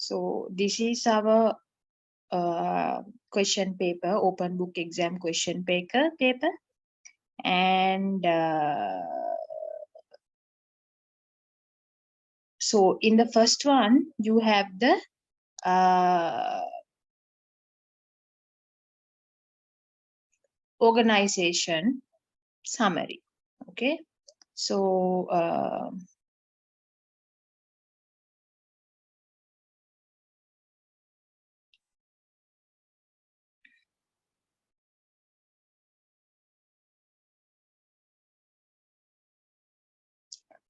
So this is our question paper, open book exam question paper. And so in the first one, you have the organization summary. Okay, so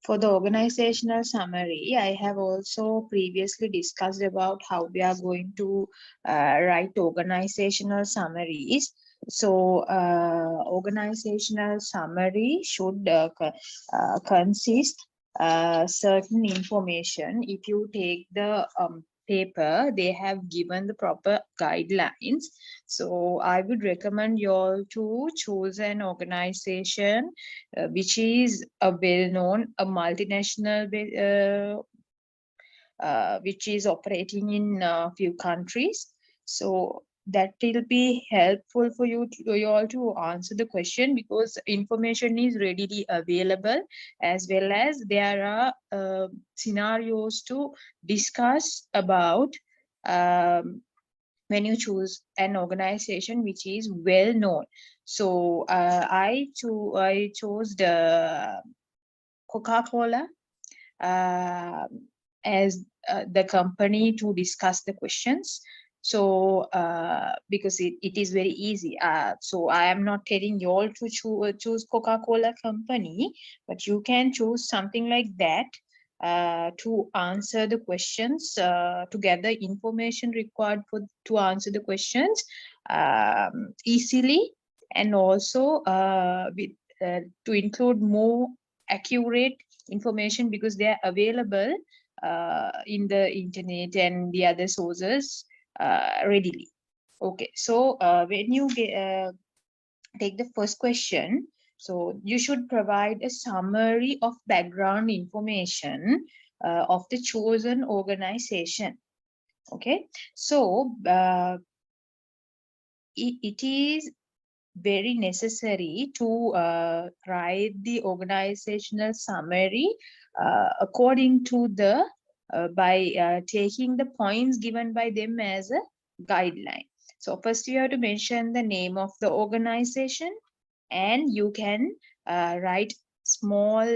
for the organizational summary, I have also previously discussed about how we are going to write organizational summaries. So organizational summary should consist certain information. If you take the paper, they have given the proper guidelines. So I would recommend you all to choose an organization which is a well-known, a multinational, which is operating in a few countries. So that will be helpful for you all to answer the question, because information is readily available, as well as there are scenarios to discuss about when you choose an organization which is well known. So I chose the Coca-Cola as the company to discuss the questions. So because it is very easy. So I am not telling you all to choose Coca-Cola company, but you can choose something like that to answer the questions, to gather information required to answer the questions easily, and also to include more accurate information, because they are available in the internet and the other sources readily. Okay, so when you take the first question, so you should provide a summary of background information of the chosen organization. Okay, so it is very necessary to write the organizational summary according to the by taking the points given by them as a guideline. So first you have to mention the name of the organization, and you can write small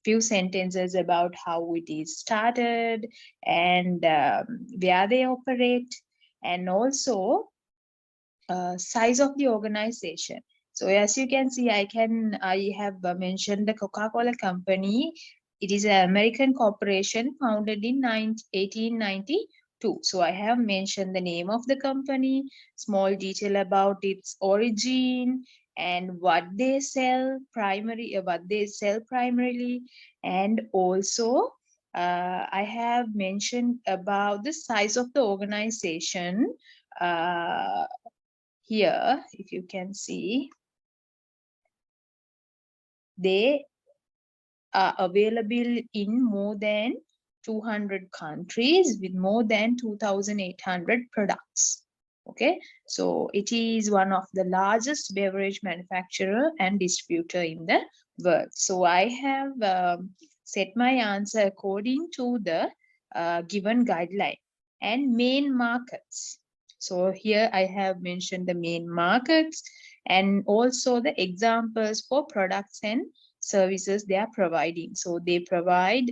few sentences about how it is started and where they operate, and also size of the organization. So as you can see, I have mentioned the Coca-Cola company. It is an American corporation founded in 1892. So I have mentioned the name of the company, small detail about its origin, and what they sell primarily, and also I have mentioned about the size of the organization. Here, if you can see, they are available in more than 200 countries with more than 2,800 products. Okay, so it is one of the largest beverage manufacturer and distributor in the world. So I have set my answer according to the given guideline. And main markets. So here I have mentioned the main markets and also the examples for products and services they are providing. So they provide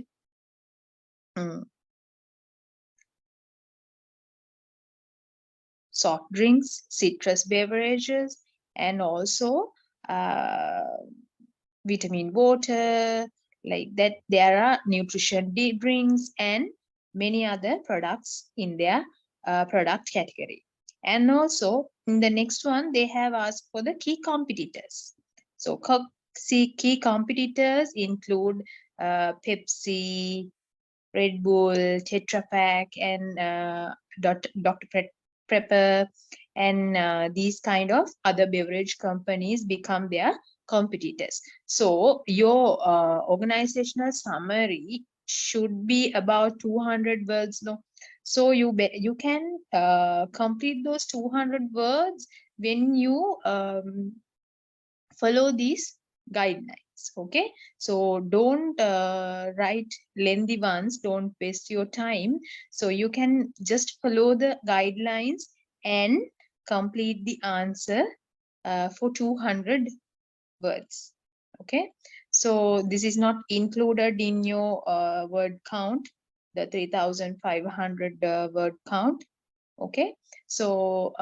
soft drinks, citrus beverages, and also vitamin water, like that. There are nutrition drinks and many other products in their product category. And also in the next one, they have asked for the key competitors. So key competitors include Pepsi, Red Bull, Tetra Pak, and Dr. Prepper, and these kind of other beverage companies become their competitors. So your organizational summary should be about 200 words. No, so you can complete those 200 words when you follow these guidelines. Okay, so don't write lengthy ones, don't waste your time. So you can just follow the guidelines and complete the answer for 200 words. Okay, so this is not included in your word count, the 3500 word count. Okay, so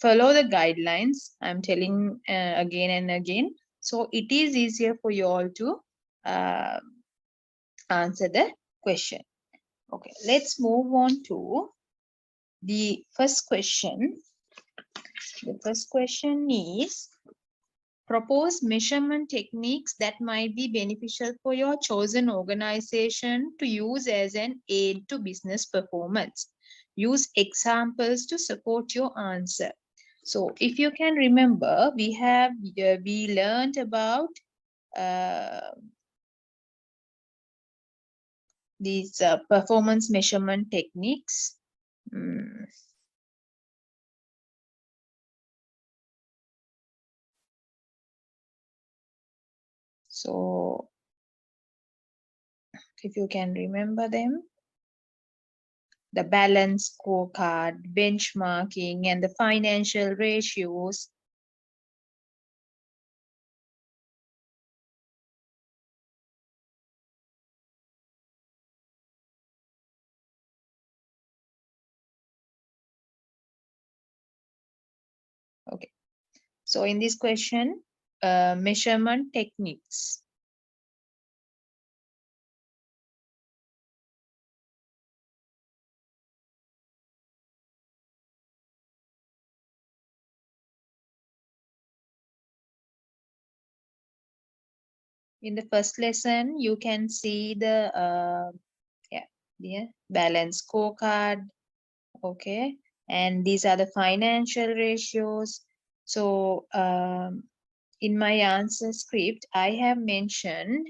follow the guidelines. I'm telling again and again, so it is easier for you all to uh, answer the question. Okay, let's move on to the first question. The first question is, propose measurement techniques that might be beneficial for your chosen organization to use as an aid to business performance. Use examples to support your answer. So if you can remember, we learned about uh, these performance measurement techniques. Mm. So if you can remember them, the balance scorecard, benchmarking, and the financial ratios. Okay, so in this question, measurement techniques. In the first lesson, you can see the balance scorecard. Okay, and these are the financial ratios. So in my answer script, I have mentioned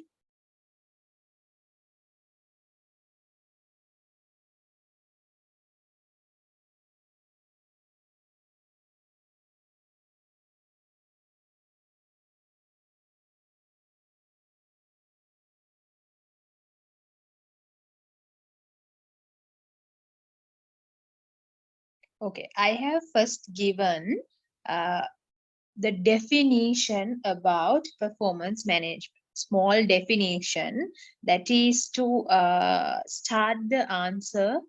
okay, I have first given the definition about performance management. Small definition, that is to start the answer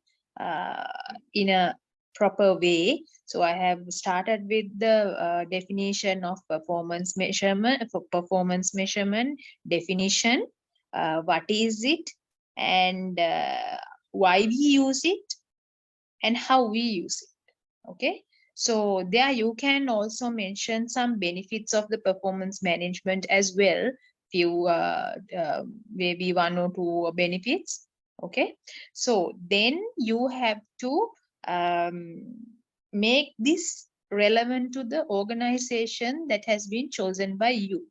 in a proper way. So I have started with the definition of performance measurement. For performance measurement definition, what is it, and why we use it, and how we use it. Okay, so there you can also mention some benefits of the performance management as well, few maybe one or two benefits. Okay, so then you have to make this relevant to the organization that has been chosen by you.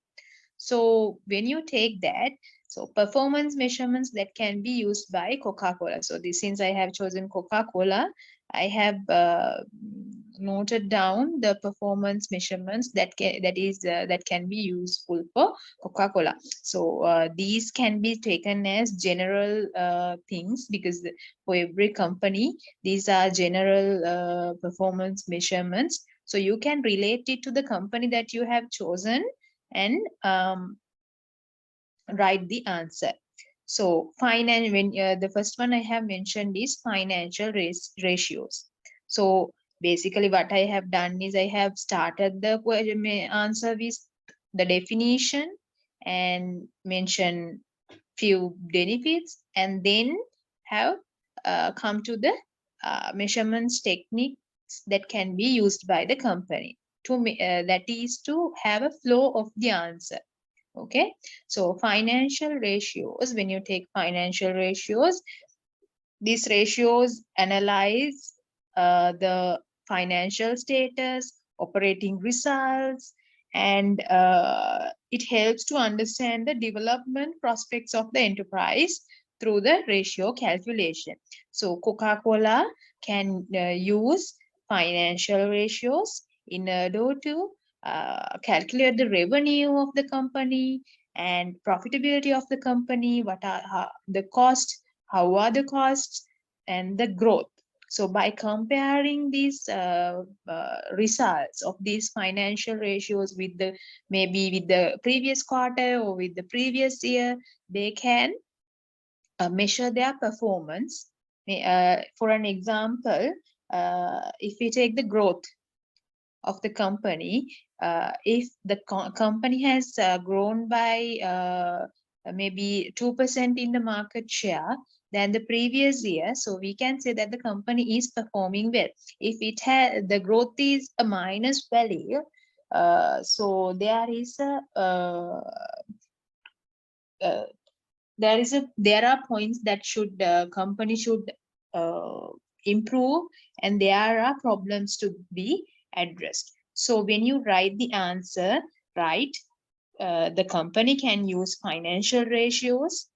So when you take that, so performance measurements that can be used by Coca-Cola. So this, since I have chosen Coca-Cola, I have noted down the performance measurements that can be useful for Coca-Cola. So these can be taken as general things, because for every company, these are general performance measurements. So you can relate it to the company that you have chosen and write the answer. So when the first one I have mentioned is financial ratios. So basically what I have done is I have started the answer with the definition and mention few benefits, and then have come to the measurements techniques that can be used by the company to that is to have a flow of the answer. Okay, so financial ratios, when you take financial ratios, these ratios analyze the financial status, operating results, and it helps to understand the development prospects of the enterprise through the ratio calculation. So Coca-Cola can use financial ratios in order to calculate the revenue of the company and profitability of the company, what are the costs, how are the costs, and the growth. So by comparing these results of these financial ratios with the maybe with the previous quarter or with the previous year, they can measure their performance. For an example, if we take the growth of the company, if the company has grown by maybe 2% in the market share than the previous year, so we can say that the company is performing well. If it has the growth is a minus value, so there is a there are points that should company should improve, and there are problems to be addressed. So when you write the answer, right, the company can use financial ratios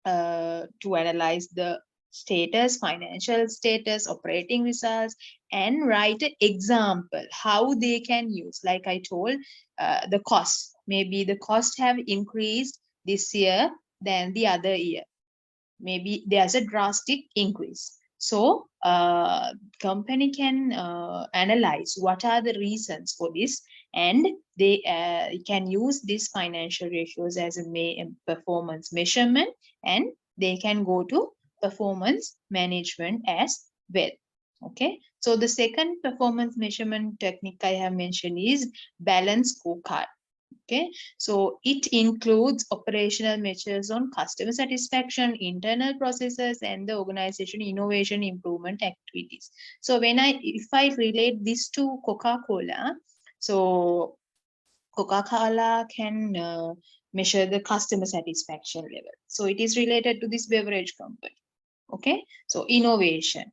to analyze the status, financial status, operating results, and write an example how they can use. Like I told, the cost, maybe the cost have increased this year than the other year. Maybe there's a drastic increase. So company can analyze what are the reasons for this, and they can use these financial ratios as a performance measurement, and they can go to performance management as well. Okay, so the second performance measurement technique I have mentioned is balance scorecard. Okay, so it includes operational measures on customer satisfaction, internal processes, and the organization innovation improvement activities. So if I relate this to Coca-Cola, so Coca-Cola can measure the customer satisfaction level. So it is related to this beverage company. Okay, so innovation.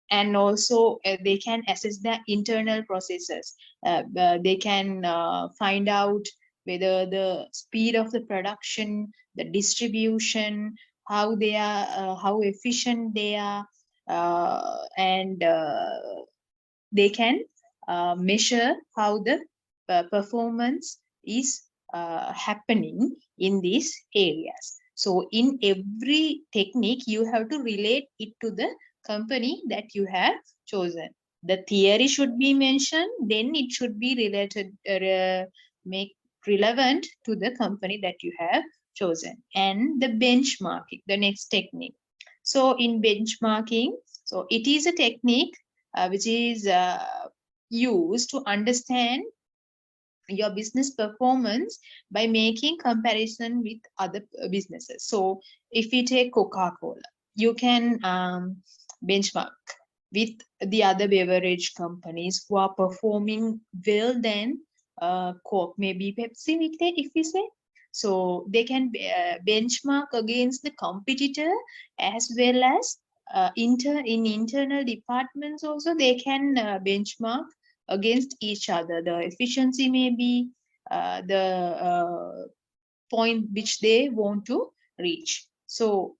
And also they can assess the internal processes. They can find out whether the speed of the production, the distribution, how they are, how efficient they are, and they can measure how the performance is happening in these areas. So in every technique, you have to relate it to the company that you have chosen. The theory should be mentioned, then it should be related, make relevant to the company that you have chosen. And the benchmarking, the next technique. So in benchmarking, so it is a technique which is used to understand your business performance by making comparison with other businesses. So if we take Coca-Cola, you can benchmark with the other beverage companies who are performing well than Coke, maybe Pepsi, if we say. So they can benchmark against the competitor, as well as in internal departments also they can benchmark against each other. The efficiency may be the point which they want to reach. So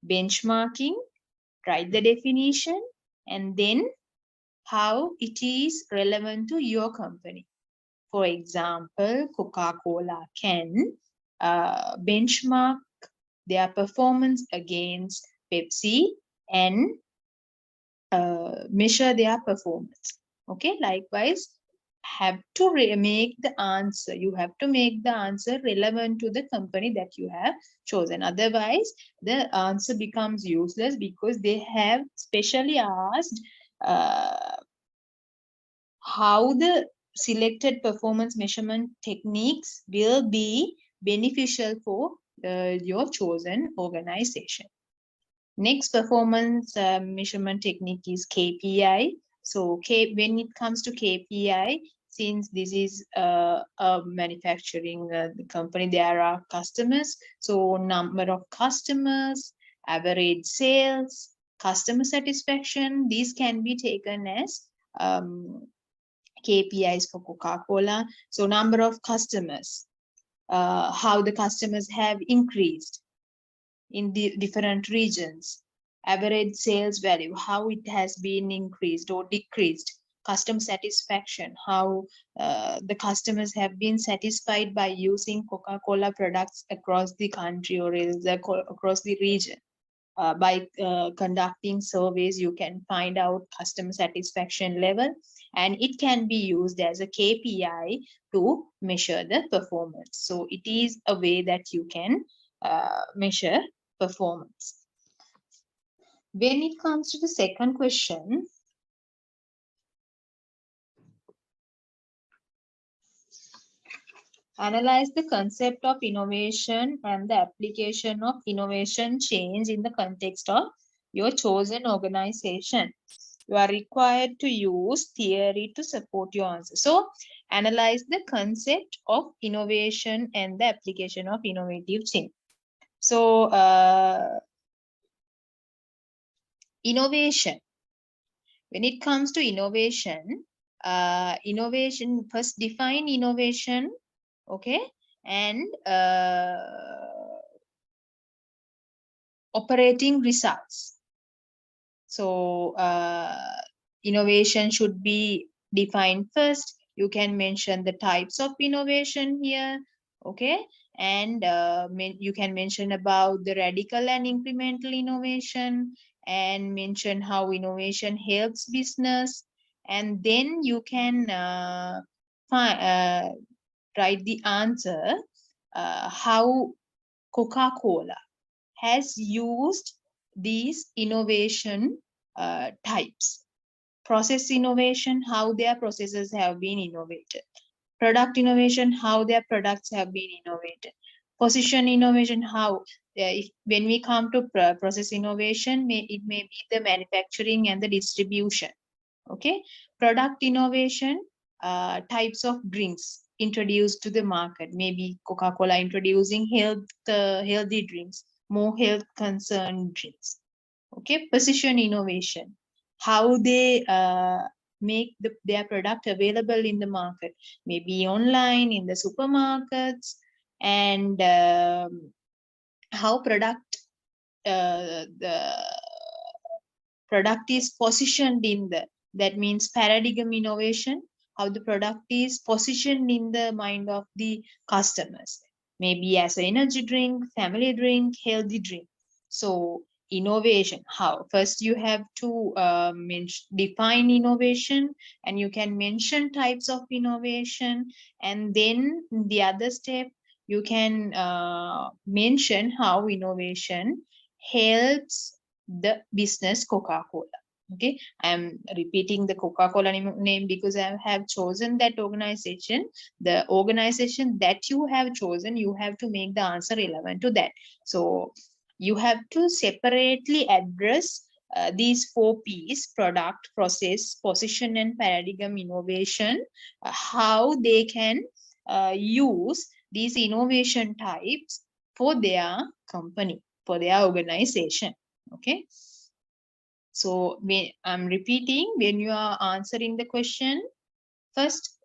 benchmarking, write the definition, and then how it is relevant to your company. For example, Coca-Cola can benchmark their performance against Pepsi and measure their performance. Okay, likewise, have to make the answer. You have to make the answer relevant to the company that you have chosen. Otherwise, the answer becomes useless, because they have specially asked how the selected performance measurement techniques will be beneficial for your chosen organization. Next performance measurement technique is KPI. So when it comes to KPI, since this is a manufacturing company, there are customers. So number of customers, average sales, customer satisfaction, these can be taken as KPIs for Coca-Cola. So number of customers, how the customers have increased in the different regions, average sales value, how it has been increased or decreased, customer satisfaction, how the customers have been satisfied by using Coca-Cola products across the country or across the region. By conducting surveys, you can find out customer satisfaction level, and it can be used as a KPI to measure the performance. So it is a way that you can measure performance. When it comes to the second question, analyze the concept of innovation and the application of innovation change in the context of your chosen organization. You are required to use theory to support your answer. So, analyze the concept of innovation and the application of innovative change. So, innovation. When it comes to innovation, first define innovation, okay, and operating results. So innovation should be defined first. You can mention the types of innovation here, okay, and you can mention about the radical and incremental innovation, and mention how innovation helps business, and then you can write the answer how Coca-Cola has used these innovation types. Process innovation, how their processes have been innovated. Product innovation, how their products have been innovated. Position innovation, how when we come to process innovation, it may be the manufacturing and the distribution. Okay, product innovation, types of drinks introduced to the market. Maybe Coca-Cola introducing healthy drinks, more health concerned drinks. Okay, position innovation, how they make their product available in the market, maybe online, in the supermarkets, and how the product is positioned in the, that means paradigm innovation, how the product is positioned in the mind of the customers, maybe as an energy drink, family drink, healthy drink. So innovation, how first you have to define innovation, and you can mention types of innovation, and then the other step you can mention how innovation helps the business Coca-Cola. Okay, I am repeating the Coca-Cola name because I have chosen that organization. The organization that you have chosen, you have to make the answer relevant to that. So you have to separately address these 4 P's: product, process, position, and paradigm innovation, how they can use these innovation types for their company, for their organization. Okay, so I'm repeating, when you are answering the question, first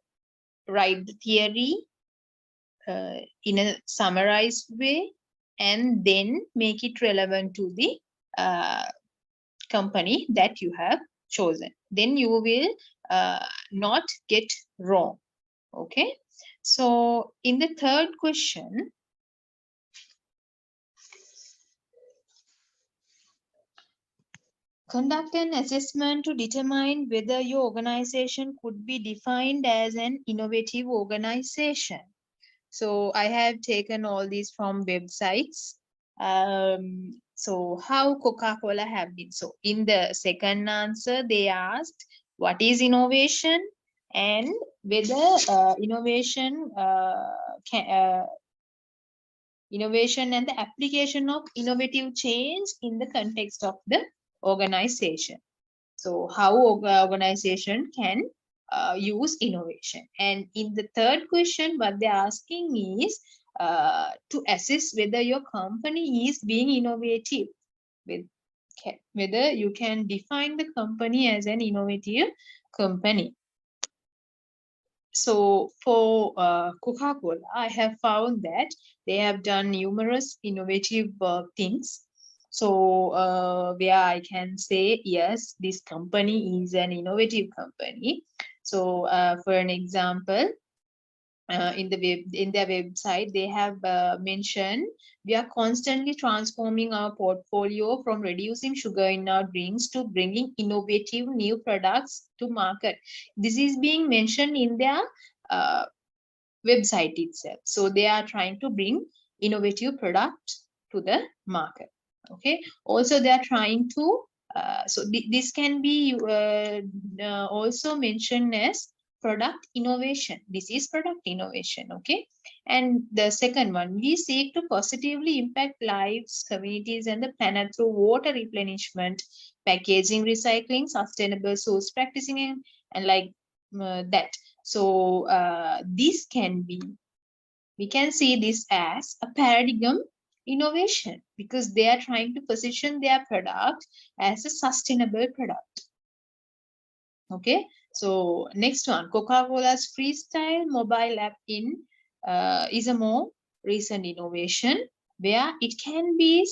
write the theory in a summarized way, and then make it relevant to the company that you have chosen. Then you will not get wrong. Okay, so in the third question, conduct an assessment to determine whether your organization could be defined as an innovative organization. So I have taken all these from websites. So how Coca-Cola have been. So in the second answer, they asked what is innovation and whether innovation innovation and the application of innovative change in the context of the organization. So how organization can use innovation. And in the third question, what they're asking is to assess whether your company is being innovative, with whether you can define the company as an innovative company. So for Coca-Cola, I have found that they have done numerous innovative things. So where I can say, yes, this company is an innovative company. So for an example, in their website, they have mentioned we are constantly transforming our portfolio from reducing sugar in our drinks to bringing innovative new products to market. This is being mentioned in their uh, website itself. So they are trying to bring innovative products to the market. Okay. Also, they are trying to this can be also mentioned as product innovation. This is product innovation. Okay. And the second one, we seek to positively impact lives, communities, and the planet through water replenishment, packaging recycling, sustainable source practicing, and like that. So this can be, we can see this as a paradigm innovation because they are trying to position their product as a sustainable product. Okay, so next one, Coca-Cola's freestyle mobile app is a more recent innovation where it can be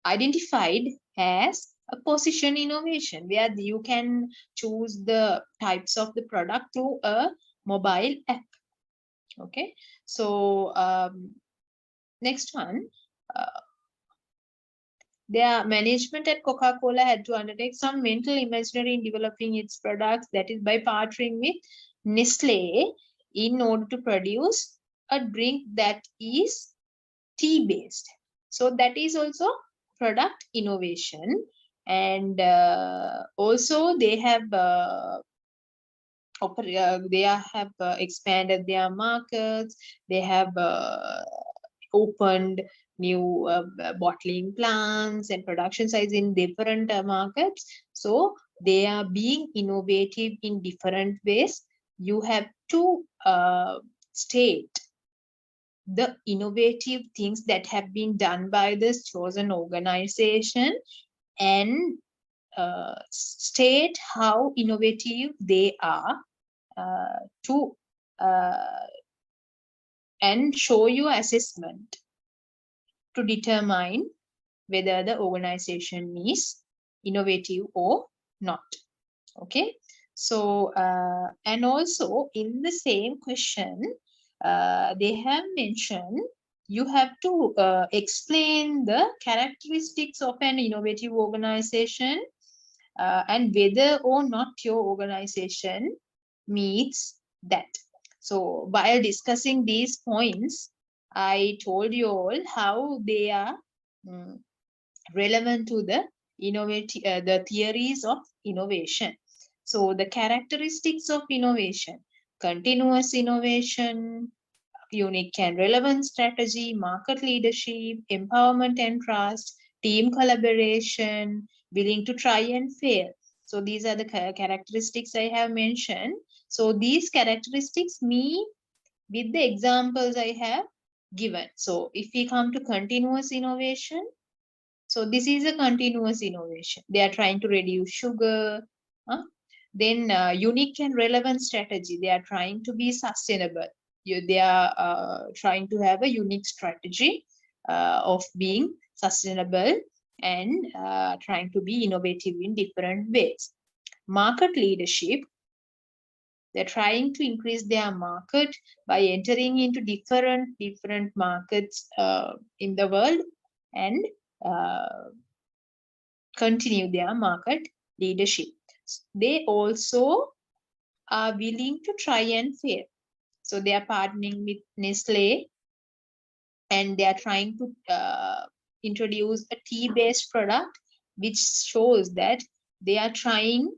identified as a position innovation where you can choose the types of the product through a mobile app. Okay, so next one, uh, their management at Coca-Cola had to undertake some mental imaginary in developing its products, that is by partnering with Nestle in order to produce a drink that is tea based. So that is also product innovation. And also they have expanded their markets. They have opened new bottling plants and production sites in different markets. So they are being innovative in different ways. You have to state the innovative things that have been done by this chosen organization and state how innovative they are to and show your assessment to determine whether the organization is innovative or not. Okay, so and also in the same question they have mentioned you have to explain the characteristics of an innovative organization and whether or not your organization meets that. So while discussing these points, I told you all how they are mm, relevant to the the theories of innovation. So the characteristics of innovation: continuous innovation, unique and relevant strategy, market leadership, empowerment and trust, team collaboration, willing to try and fail. So these are the characteristics I have mentioned. So these characteristics meet with the examples I have given. So if we come to continuous innovation, so this is a continuous innovation. They are trying to reduce sugar. Then unique and relevant strategy. They are trying to be sustainable. They are trying to have a unique strategy of being sustainable and trying to be innovative in different ways. Market leadership. They're trying to increase their market by entering into different markets in the world and continue their market leadership. They also are willing to try and fail. So they are partnering with Nestle and they are trying to introduce a tea-based product, which shows that they are trying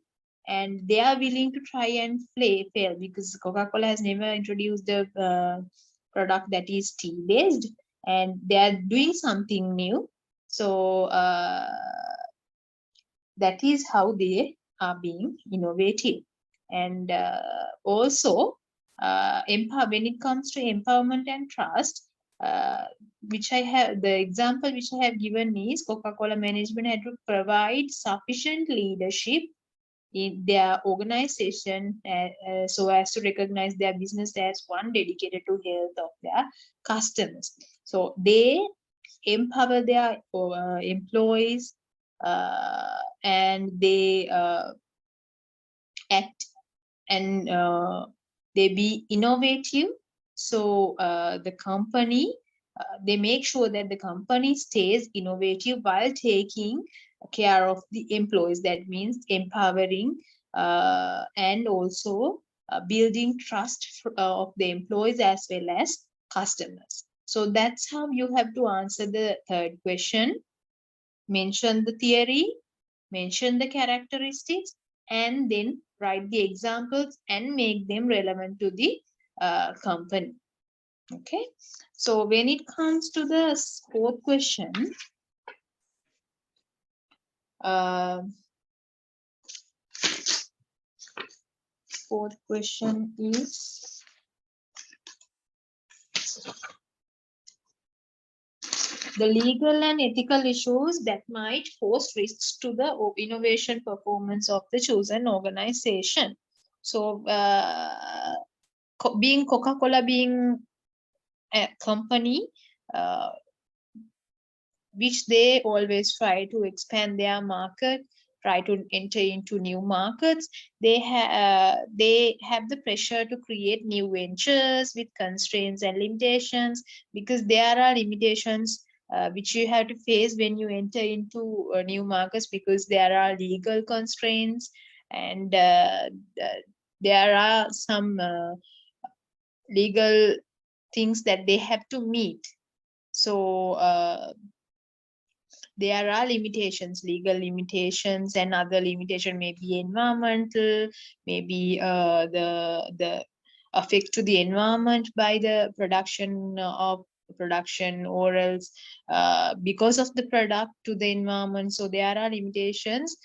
and they are willing to try and fail because Coca-Cola has never introduced a product that is tea-based and they are doing something new. So that is how they are being innovative. And also when it comes to empowerment and trust, which I have, the example which I have given is Coca-Cola management had to provide sufficient leadership in their organization so as to recognize their business as one dedicated to health of their customers. So they empower their employees and they act and they be innovative. So the company, they make sure that the company stays innovative while taking care of the employees. That means empowering and also building trust of the employees as well as customers. So that's how you have to answer the third question. Mention the theory, mention the characteristics, and then write the examples and make them relevant to the company. Okay, so when it comes to the fourth question, fourth question is the legal and ethical issues that might pose risks to the innovation performance of the chosen organization. So being Coca-Cola being a company which they always try to expand their market, try to enter into new markets. They have the pressure to create new ventures with constraints and limitations, because there are limitations which you have to face when you enter into new markets, because there are legal constraints and there are some legal things that they have to meet. So there are limitations, legal limitations, and other limitation, maybe environmental, maybe the effect to the environment by the production or else because of the product to the environment. So there are limitations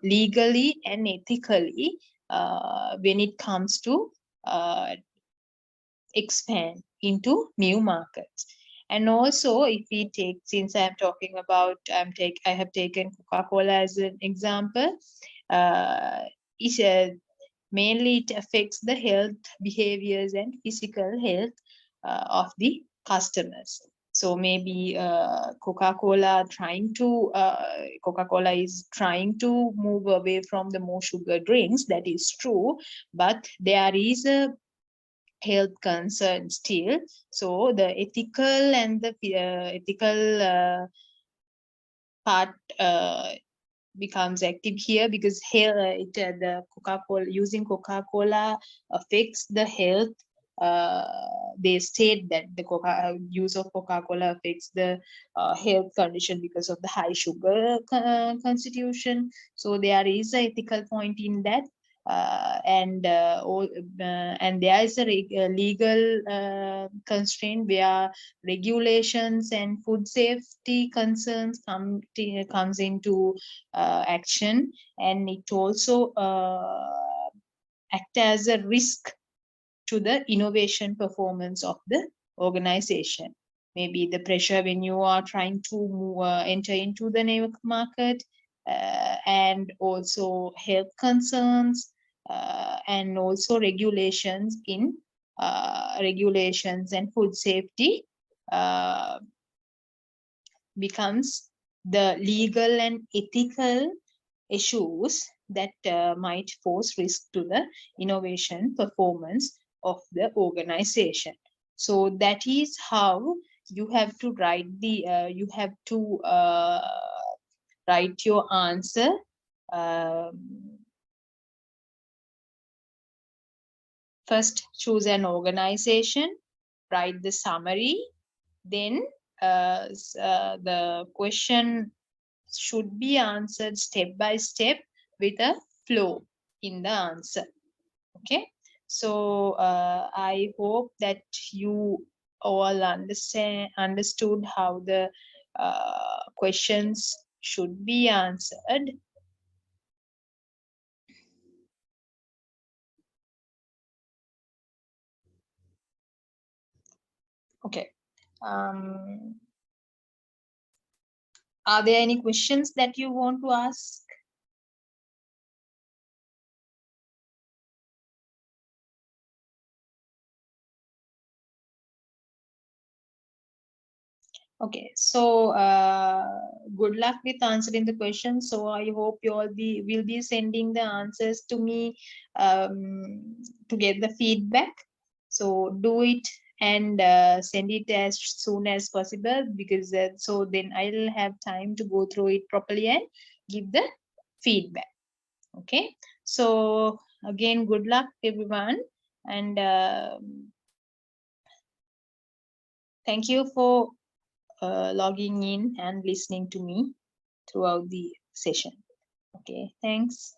legally and ethically when it comes to expand into new markets. And also, if we take, since I'm talking about, I have taken Coca-Cola as an example. Mainly it affects the health behaviors and physical health of the customers. So maybe Coca-Cola is trying to move away from the more sugar drinks. That is true, but there is a health concern still. So the ethical and the ethical part becomes active here, because the Coca-Cola, using Coca-Cola affects the health. They state that the use of Coca-Cola affects the health condition because of the high sugar constitution. So there is an ethical point in that. And there is a legal constraint where regulations and food safety concerns comes into action, and it also act as a risk to the innovation performance of the organization. Maybe the pressure when you are trying to enter into the new market, and also health concerns, and also regulations and food safety becomes the legal and ethical issues that might pose risk to the innovation performance of the organization. So that is how you have to write write your answer. First, choose an organization, write the summary, then the question should be answered step by step with a flow in the answer. Okay, so I hope that you all understood how the questions should be answered. Okay. Are there any questions that you want to ask? Okay, so good luck with answering the question. So I hope you all will be sending the answers to me to get the feedback. So do it and send it as soon as possible, because so then I'll have time to go through it properly and give the feedback. Okay, so again, good luck everyone, and thank you for logging in and listening to me throughout the session. Okay, thanks.